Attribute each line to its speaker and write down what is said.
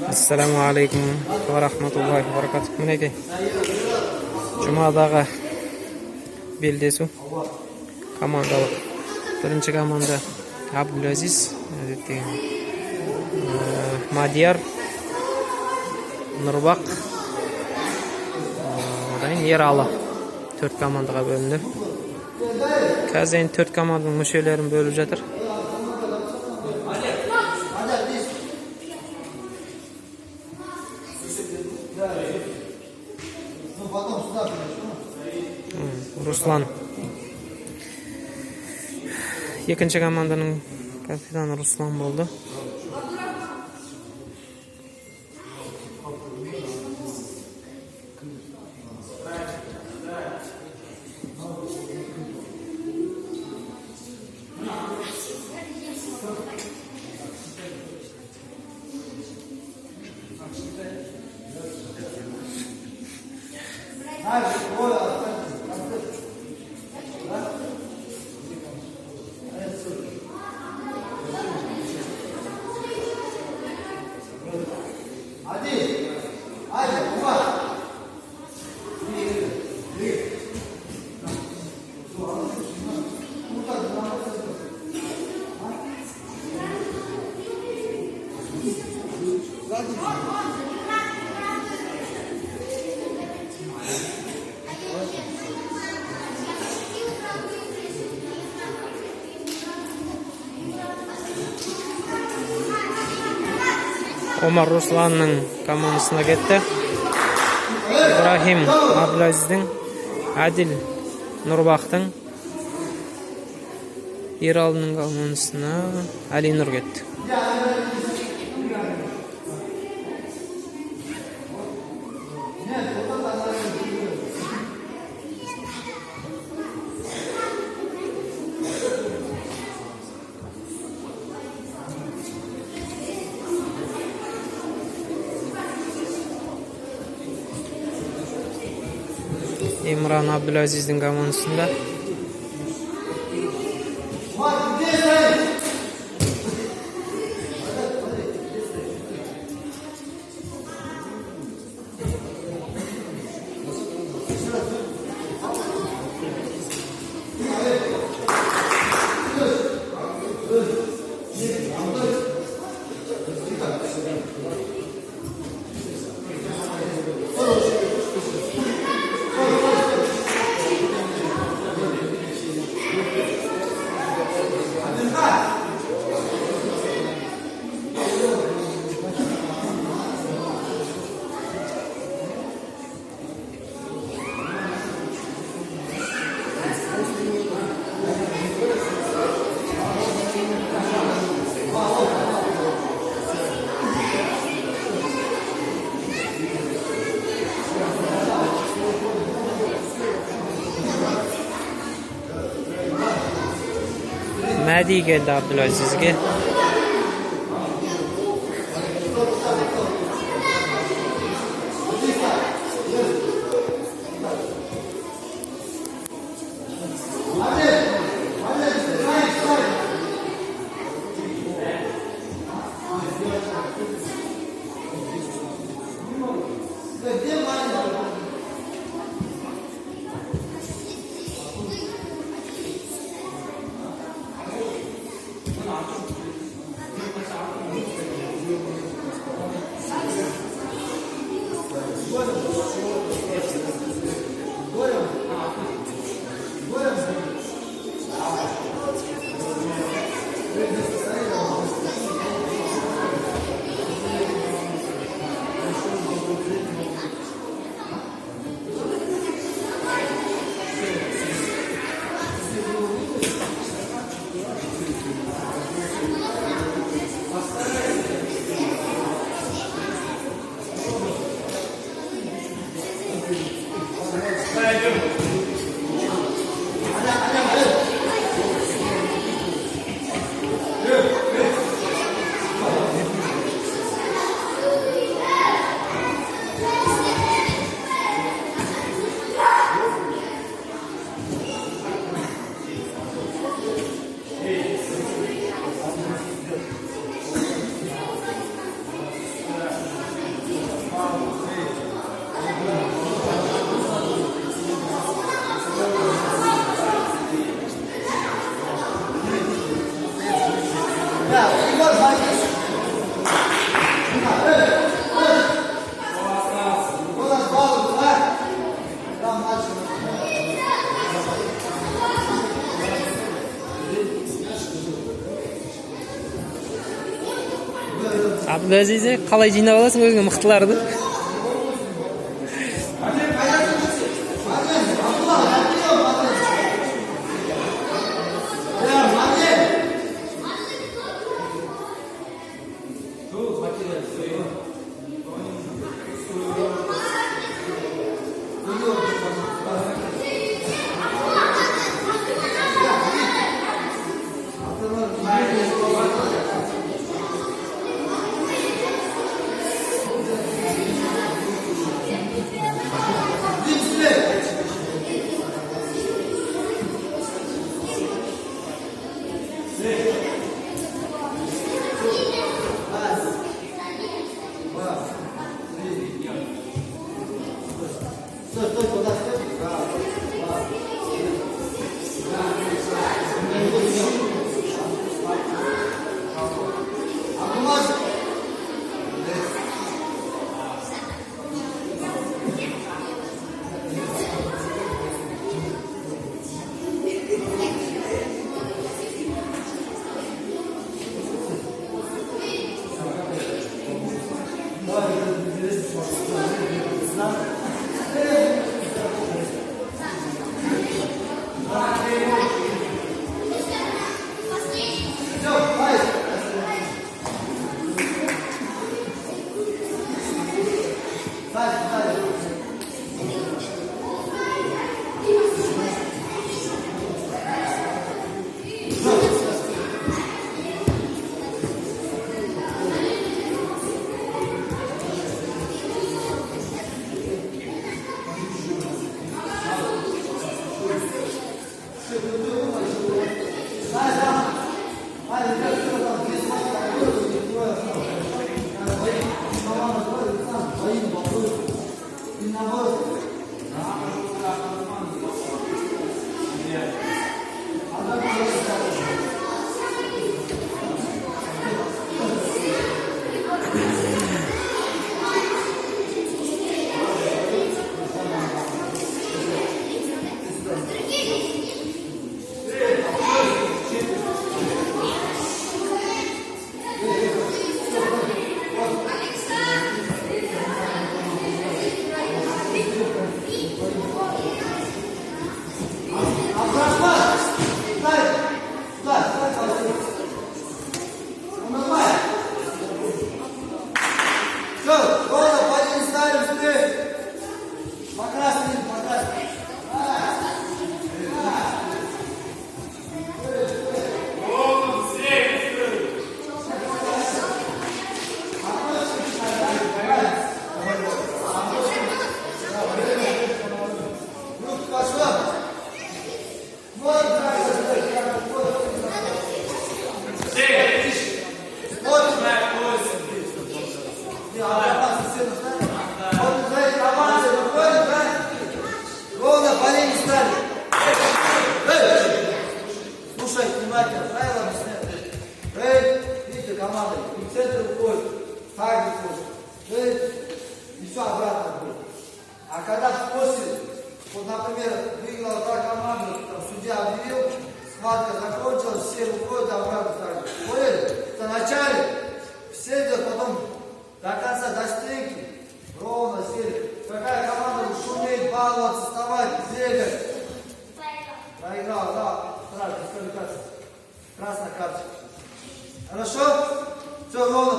Speaker 1: Assalamu alaikum wa rahmatullahi wa barakatuh. Mineke. Cumadaga beldesu. Komandalык. Birinchi komanda Abdulaziz, Madiyar, Nurbaq, Erali. 4 komandaga bölündü. Қазір 4 команданың мүшелерін бөліп жатыр. Руслан. Екінші команданың капитаны Руслан болды. Omar Ruslanның командасына кетті. Ибрахим Абдулазиздың, Адил Нұрбақтың, Ералының командасына Али Нұр кетті. İmran Abdülaziz'in командасында. Мәди geldi Abdülaziz'e. Abdulaziz, qalay jiynab olasың o'zingga mixtlarni?
Speaker 2: А когда после, вот, например, выиграла та команда, там, судья объявил, схватка закончилась, все выходят обратно так же. Поняли? В начале все идет, потом до конца, до стенки, ровно сели. Какая команда шуметь, баловаться, вставать, бегать. Проиграл, да, сразу, дисквалификация. Красная карточка. Хорошо? Все ровно.